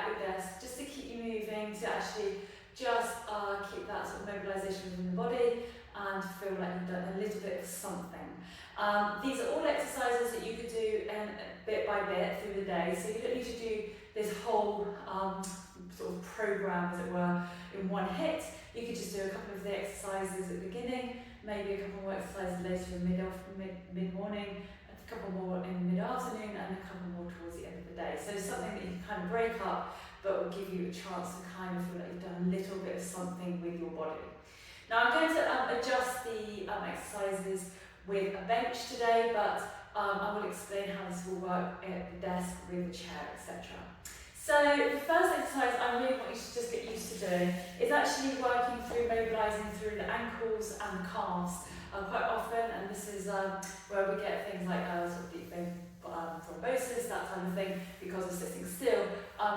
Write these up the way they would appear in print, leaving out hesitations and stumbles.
at your desk, just to keep you moving, to actually just keep that sort of mobilisation within the body and feel like you've done a little bit of something. These are all exercises that you could do bit by bit through the day, so you don't need to do this whole sort of programme, as it were, in one hit. You could just do a couple of the exercises at the beginning, maybe a couple more exercises later in mid-morning, a couple more in mid-afternoon, and a couple more towards the end of the day. So something that you can kind of break up, but will give you a chance to kind of feel like you've done a little bit of something with your body. Now I'm going to adjust the exercises with a bench today, but I will explain how this will work at the desk with the chair, etc. So the first exercise I really want you to just get used to doing is actually working through mobilising through the ankles and the calves quite often, and this is where we get things like sort of deep vein thrombosis, that kind of thing, because we're sitting still.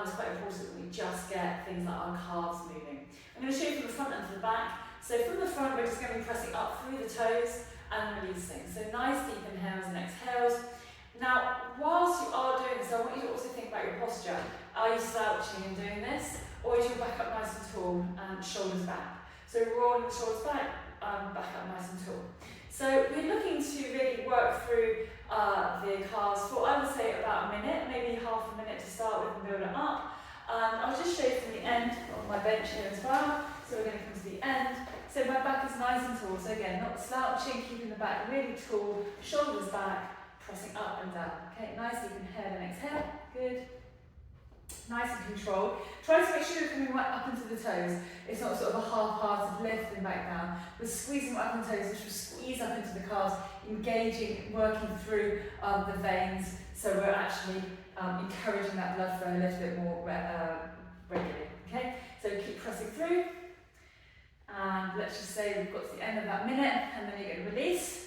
It's quite important that we just get things like our calves moving. I'm going to show you from the front and from the back. So from the front, we're just going to be pressing up through the toes and releasing. So nice deep inhales and exhales. Now, whilst you are doing this, I want you to also think about your posture. Are you slouching and doing this, or is your back up nice and tall and shoulders back? So rolling the shoulders back up nice and tall. So we're looking to really work through the calves for, I would say, about a minute, maybe half a minute to start with and build it up. I'll just show you from the end of my bench here as well. So we're going to come to the end. So my back is nice and tall. So again, not slouching, keeping the back really tall, shoulders back, pressing up and down. Okay, nice deep inhale and exhale. Good. Nice and controlled. Try to make sure you're coming right up into the toes. It's not sort of a half-hearted lift and back down. We're squeezing right up into the toes, which will squeeze up into the calves, engaging, working through the veins. So we're actually encouraging that blood flow a little bit more regularly. Okay, so keep pressing through. And let's just say we've got to the end of that minute, and then you're going to release.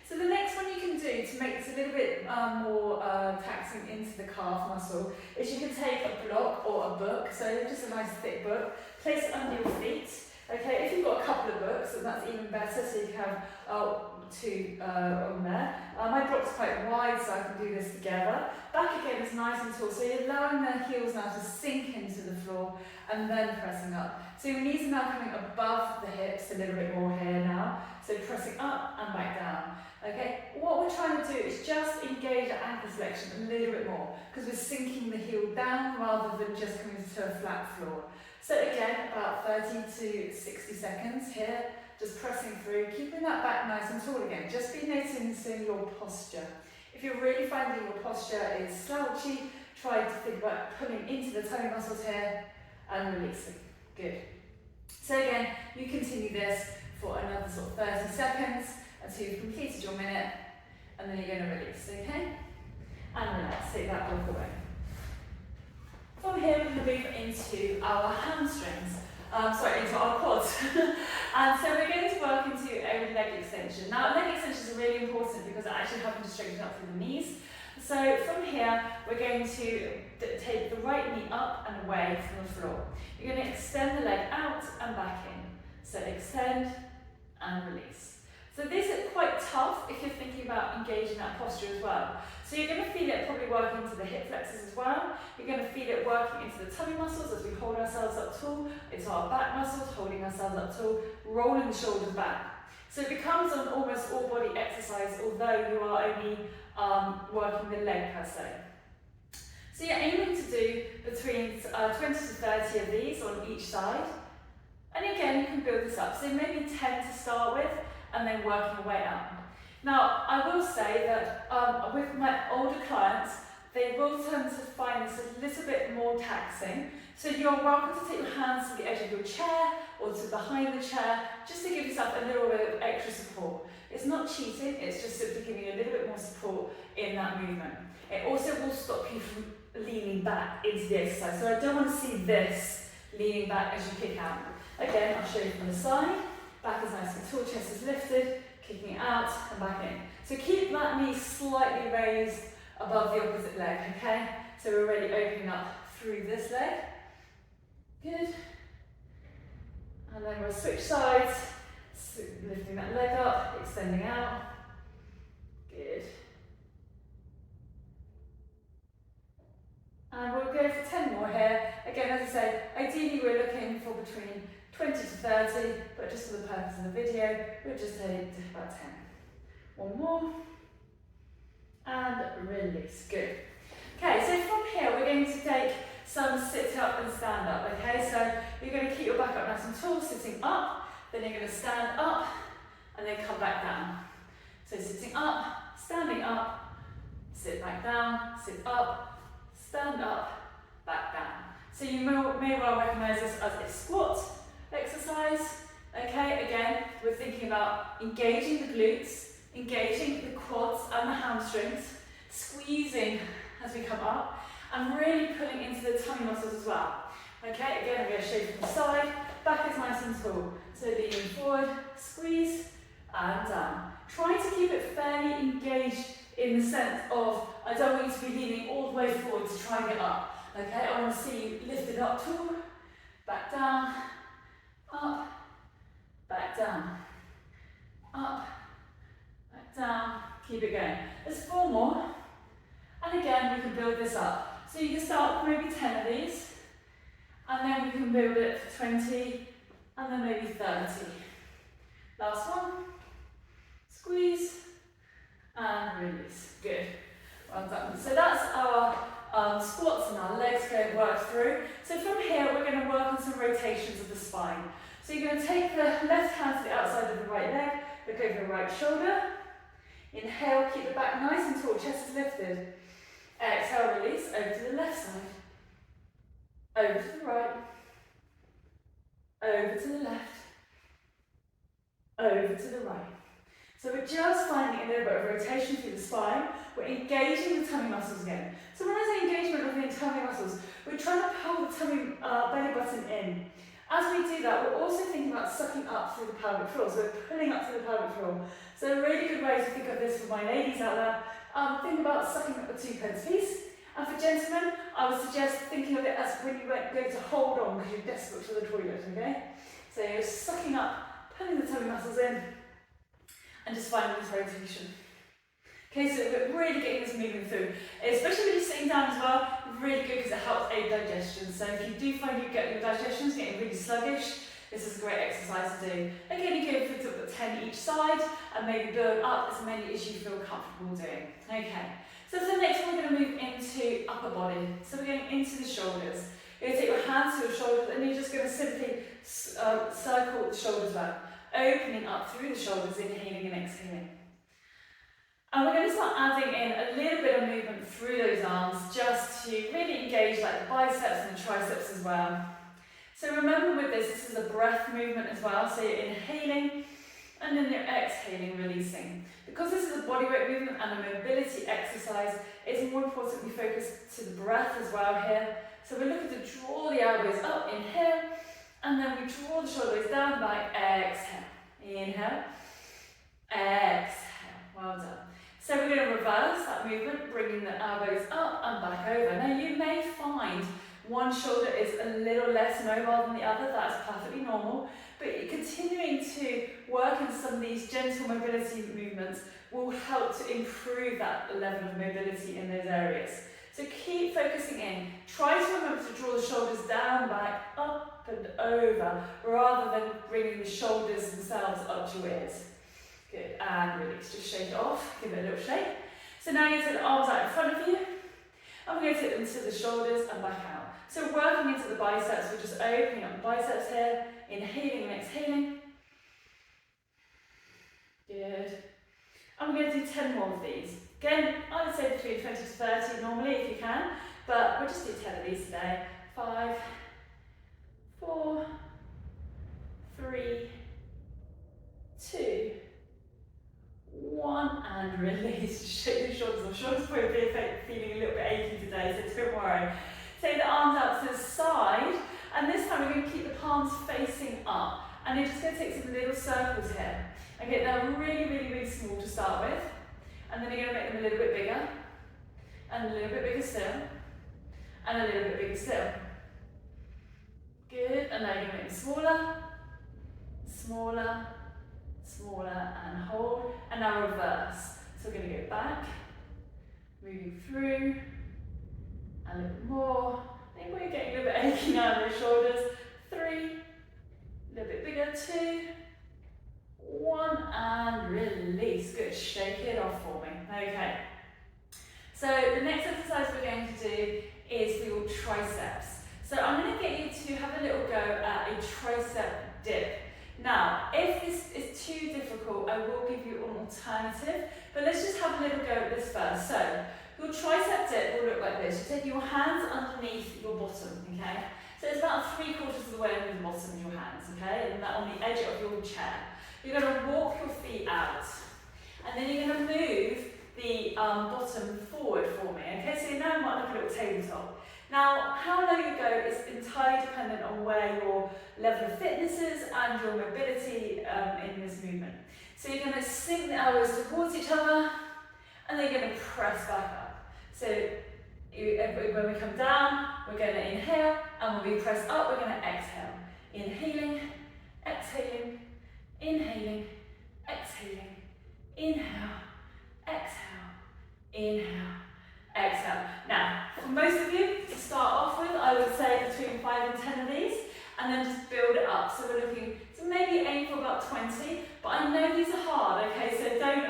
So the next one you can do to make this a little bit more taxing into the calf muscle is you can take a block or a book, so just a nice thick book, place it under your feet. Okay, if you've got a couple of books, then that's even better, so you can have two on there. My block's quite wide, so I can do this together. Back again is nice and tall, so you're allowing the heels now to sink into the floor and then pressing up. So your knees are now coming above the hips a little bit more here now, so pressing up and back down. Okay, what we're trying to do is just engage the ankle flexion a little bit more, because we're sinking the heel down rather than just coming to a flat floor. So again, about 30 to 60 seconds here, just pressing through, keeping that back nice and tall again. Just be noticing your posture. If you're really finding your posture is slouchy, try to think about pulling into the tummy muscles here and releasing. Good. So again, you continue this for another sort of 30 seconds until you've completed your minute, and then you're going to release, okay? And relax, take that block away. From here, we're going to move into our hamstrings, into our quads. And so we're going to work into a leg extension. Now, leg extensions are really important because it actually helps to straighten up through the knees. So from here, we're going to take the right knee up and away from the floor. You're going to extend the leg out and back in. So extend and release. So this is quite tough if you're thinking about engaging that posture as well. So you're going to feel it probably working into the hip flexors as well. You're going to feel it working into the tummy muscles as we hold ourselves up tall, into our back muscles, holding ourselves up tall, rolling the shoulders back. So it becomes an almost all body exercise, although you are only working the leg per se. So you're aiming to do between 20 to 30 of these on each side. And again, you can build this up. So maybe 10 to start with, and then working your way up. Now, I will say that with my older clients, they will tend to find this a little bit more taxing. So you're welcome to take your hands to the edge of your chair or to behind the chair, just to give yourself a little bit of extra support. It's not cheating, it's just simply giving you a little bit more support in that movement. It also will stop you from leaning back into the exercise. So I don't want to see this leaning back as you kick out. Again, I'll show you from the side. Back is nice and tall, chest is lifted, kicking it out and back in. So keep that knee slightly raised above the opposite leg, okay? So we're really opening up through this leg. Good. And then we'll switch sides, lifting that leg up, extending out. Good. And we'll go for 10 more here, Again, as I say, ideally we're looking for between 20 to 30, but just for the purpose of the video, we'll just take about 10. One more, and release, good. Okay, so from here we're going to take some sit up and stand up, okay? So you're going to keep your back up nice and tall, sitting up, then you're going to stand up, and then come back down. So sitting up, standing up, sit back down, sit up, stand up, back down. So you may well recognise this as a squat exercise. Okay, again, we're thinking about engaging the glutes, engaging the quads and the hamstrings, squeezing as we come up, and really pulling into the tummy muscles as well. Okay, again, we're going to shake from the side, back is nice and tall. So leaning forward, squeeze, and down. Try to keep it fairly engaged in the sense of, I don't want you to be leaning all the way forward to try and get up. Okay, I want to see you lifted up tall, back down, up, back down, up, back down, keep it going. There's 4 more, and again we can build this up. So you can start with maybe 10 of these, and then we can build it for 20, and then maybe 30. Last one, squeeze, and release, good. Well done. So that's our squats and our legs going to work through. So from here we're going to work on some rotations of the spine. So you're going to take the left hand to the outside of the right leg, look over the right shoulder. Inhale, keep the back nice and tall, chest is lifted. Exhale, release, over to the left side. Over to the right. Over to the left. Over to the right. So we're just finding a little bit of rotation through the spine. We're engaging the tummy muscles again. So when I say engagement of the tummy muscles, we're trying to pull the tummy belly button in. As we do that, we're also thinking about sucking up through the pelvic floor. So we're pulling up through the pelvic floor. So a really good way to think of this for my ladies out there, think about sucking up the 2 pence piece. And for gentlemen, I would suggest thinking of it as when you go to hold on because you're desperate for the toilet, okay? So you're sucking up, pulling the tummy muscles in, and just finding this rotation. Okay, so we're really getting this moving through, especially when you're sitting down as well, really good because it helps aid digestion. So if you do find your digestion's getting really sluggish, this is a great exercise to do. Again, you go for 10 each side and maybe build up as many as you feel comfortable doing. Okay, so for the next one we're going to move into upper body. So we're going into the shoulders. You're going to take your hands to your shoulders and you're just going to simply circle the shoulders back, opening up through the shoulders, inhaling and exhaling. And we're going to start adding in a little bit of movement through those arms just to really engage like the biceps and the triceps as well. So remember with this is a breath movement as well. So you're inhaling and then you're exhaling, releasing. Because this is a bodyweight movement and a mobility exercise, it's more important we focus to the breath as well here. So we're looking to draw the elbows up, inhale, and then we draw the shoulders down, back, exhale. Inhale, exhale. Well done. So we're going to reverse that movement, bringing the elbows up and back over. Now you may find one shoulder is a little less mobile than the other, that's perfectly normal, but continuing to work in some of these gentle mobility movements will help to improve that level of mobility in those areas. So keep focusing in. Try to remember to draw the shoulders down, back, up and over, rather than bringing the shoulders themselves up to your ears. Good, and release, just shake it off, give it a little shake. So now you take the arms out in front of you, and we're going to take them to the shoulders and back out. So working into the biceps, we're just opening up the biceps here, inhaling and exhaling. Good. And we're going to do 10 more of these. Again, I would say between 20 to 30 normally if you can, but we'll just do 10 of these today. 5, 4, 3, 2, 1, and release. Shake the shoulders off. Shoulders probably feeling a little bit achy today, so don't worry. Take the arms out to the side, and this time we're going to keep the palms facing up. And you're just going to take some little circles here. Okay, they're really, really, really small to start with. And then you're going to make them a little bit bigger, and a little bit bigger still, and a little bit bigger still. Good, and now you're going to make them smaller, smaller, smaller, and hold. And now reverse. So we're going to go back, moving through, a little bit more, Anybody getting a little bit achy now in the shoulders? 3, a little bit bigger, 2, 1, and release. Good, shake it off for me. Okay. So the next exercise we're going to do is for your triceps. So I'm going to get you to have a little go at a tricep dip. Now, if this is too difficult, I will give you an alternative, but let's just have a little go at this first. So your tricep dip will look like this. You take your hands underneath your bottom, okay? So it's about 3/4 of the way under the bottom of your hands, okay? And that on the edge of your chair. You're going to walk your feet out, and then you're going to move the bottom forward for me, okay? So now you might look a little tabletop. Now, how low you go is entirely dependent on where your level of fitness is and your mobility in this movement. So you're going to sink the elbows towards each other, and then you're going to press back up. So when we come down, we're going to inhale, and when we press up, we're going to exhale. Inhaling, exhaling, inhaling, exhaling, inhale, exhale, inhale, exhale. Now, for most of you, to start off with, I would say between 5 and 10 of these, and then just build it up. So we're looking to maybe aim for about 20, but I know these are hard, okay? So don't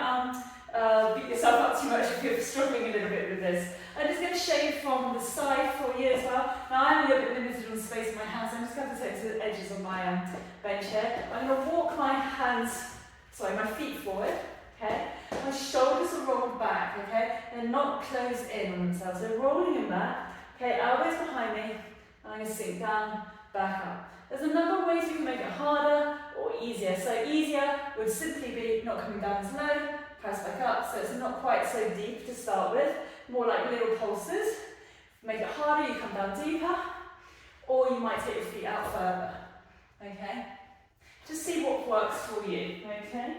beat yourself up too much if you're struggling a little bit with this. I'm just going to shade from the side for you as well. Now I'm a little bit limited on space in my hands, so I'm just going to take to the edges of my bench here. I'm going to walk my feet forward, okay? My shoulders are rolled back, okay? They're not closed in on themselves, they're rolling them back, okay? Elbows behind me, and I'm going to sink down, back up. There's a number of ways you can make it harder or easier. So easier would simply be not coming down as low, press back up, so it's not quite so deep to start with, more like little pulses. Make it harder, you come down deeper, or you might take your feet out further, okay? Just see what works for you, okay?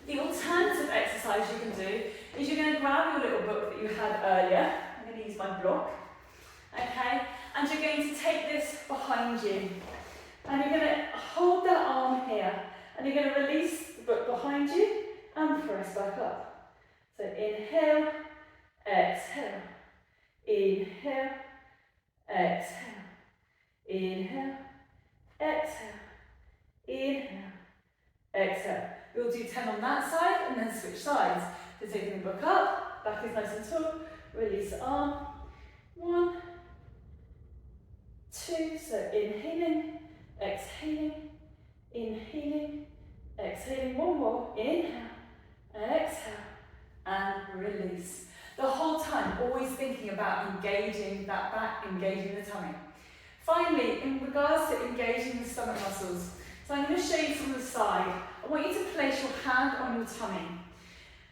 The alternative exercise you can do is you're going to grab your little book that you had earlier. I'm going to use my block, okay? And you're going to take this behind you, and you're going to hold that arm here, and you're going to release the book behind you and press back up. So inhale, exhale, inhale, exhale, inhale, exhale, inhale, exhale. We'll do 10 on that side and then switch sides. So taking the book up, back is nice and tall, release the arm. 1, 2, so inhaling, exhaling, inhaling, exhaling. One more, inhale, exhale, and release. The whole time, always thinking about engaging that back, engaging the tummy. Finally, in regards to engaging the stomach muscles, so I'm going to show you from the side. I want you to place your hand on your tummy.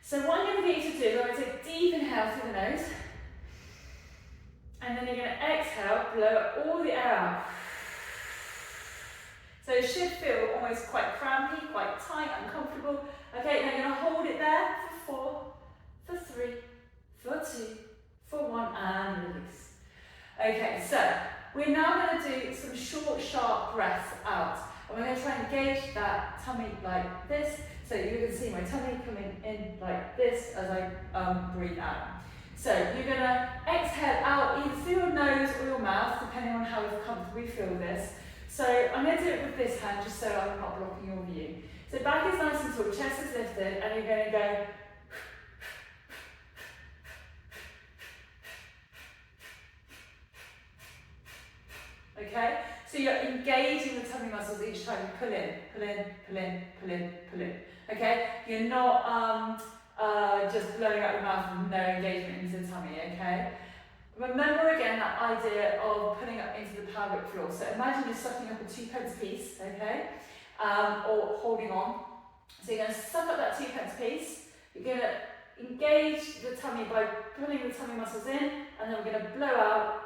So what I'm going to get you to do is I'm going to take a deep inhale through the nose, and then you're going to exhale, blow all the air out. So it should feel almost quite crampy, quite tight, uncomfortable. Okay, now you're going to hold it there for 4, for 3, for 2, for 1, and release. Okay, so we're now going to do some short, sharp breaths out. And we're going to try and engage that tummy like this. So you can see my tummy coming in like this as I breathe out. So you're going to exhale out either through your nose or your mouth, depending on how comfortable you feel this. So I'm going to do it with this hand just so I'm not blocking your view. So back is nice and tall, chest is lifted, and you're going to go. Okay? So you're engaging the tummy muscles each time you pull in, pull in, pull in, pull in, pull in. Okay? You're not just blowing out your mouth with no engagement into the tummy, okay? Remember again that idea of putting up into the pelvic floor. So imagine you're sucking up a 2p piece, okay? Or holding on. So you're going to suck up that 2p piece. You're going to engage the tummy by pulling the tummy muscles in, and then we're going to blow out.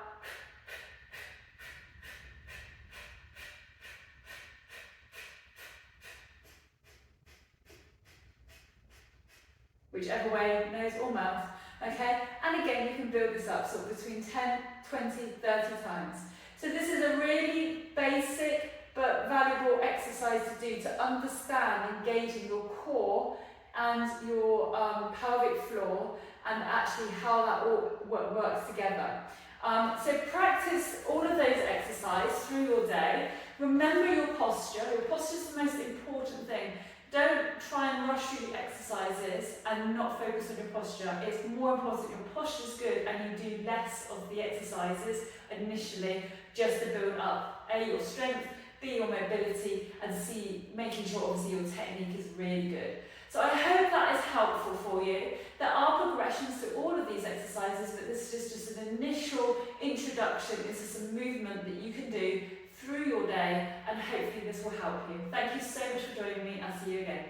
Whichever way, nose or mouth, okay? And again, you can build this up sort of between 10, 20, 30 times. So this is a really basic but valuable exercise to do to understand engaging your core and your pelvic floor and actually how that all works together. So practice all of those exercises through your day. Remember your posture. Your posture is the most important thing. Don't try and rush through the exercises and not focus on your posture. It's more important your posture's good and you do less of the exercises initially just to build up A, your strength, B, your mobility, and C, making sure obviously your technique is really good. So I hope that is helpful for you. There are progressions to all of these exercises, but this is just an initial introduction into some movement that you can do through your day, and hopefully this will help you. Thank you so much for joining me. I'll see you again.